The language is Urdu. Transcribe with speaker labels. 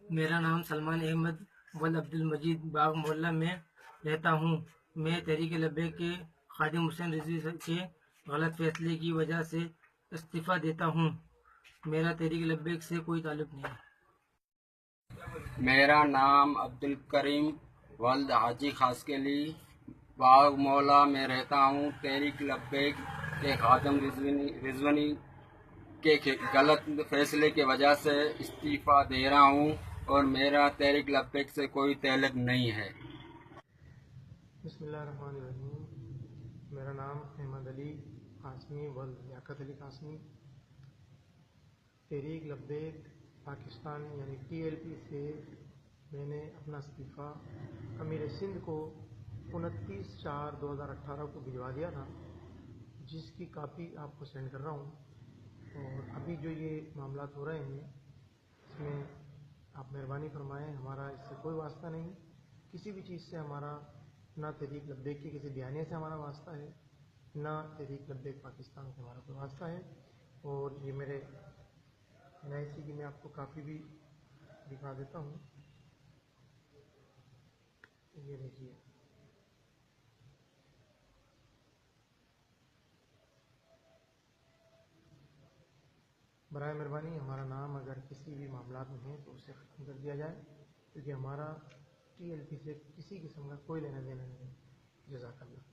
Speaker 1: میرا نام سلمان احمد ول عبد المجید باغ محلہ میں رہتا ہوں۔ میں تحریک لبیک کے خادم حسین رضوی کے غلط فیصلے کی وجہ سے استعفیٰ دیتا ہوں۔ میرا تحریک لبیک سے کوئی تعلق نہیں۔
Speaker 2: میرا نام عبدالکریم ولد حاجی خاسکلی باغ مولا میں رہتا ہوں۔ تحریک لبیک کے خادم رضوانی کے غلط فیصلے کی وجہ سے استعفیٰ دے رہا ہوں اور میرا تحریک لبیک سے کوئی تعلق نہیں ہے۔
Speaker 3: بسم اللہ الرحمن الرحیم۔ میرا نام احمد علی قاسمی ولد لیاقت علی قاسمی تحریک لبیک پاکستان یعنی TLP سے میں نے اپنا استعفیٰ امیر سندھ کو 29/4/2018 کو بھجوا دیا تھا، جس کی کاپی آپ کو سینڈ کر رہا ہوں۔ اور ابھی جو یہ معاملات ہو رہے ہیں اس میں آپ مہربانی فرمائیں، ہمارا اس سے کوئی واسطہ نہیں، کسی بھی چیز سے ہمارا نہ تحریک لبیک کے کسی بیانیے سے ہمارا واسطہ ہے، نہ تحریک لبیک پاکستان سے ہمارا کوئی واسطہ ہے۔ اور یہ میرے NIC کی میں آپ کو کافی بھی دکھا دیتا ہوں، یہ دیکھیے۔ برائے مہربانی ہمارا نام اگر کسی بھی معاملات میں ہے تو اسے ختم کر دیا جائے، کیونکہ ہمارا TLP سے کسی قسم کا کوئی لینا دینا نہیں ہے۔ جزاک اللہ۔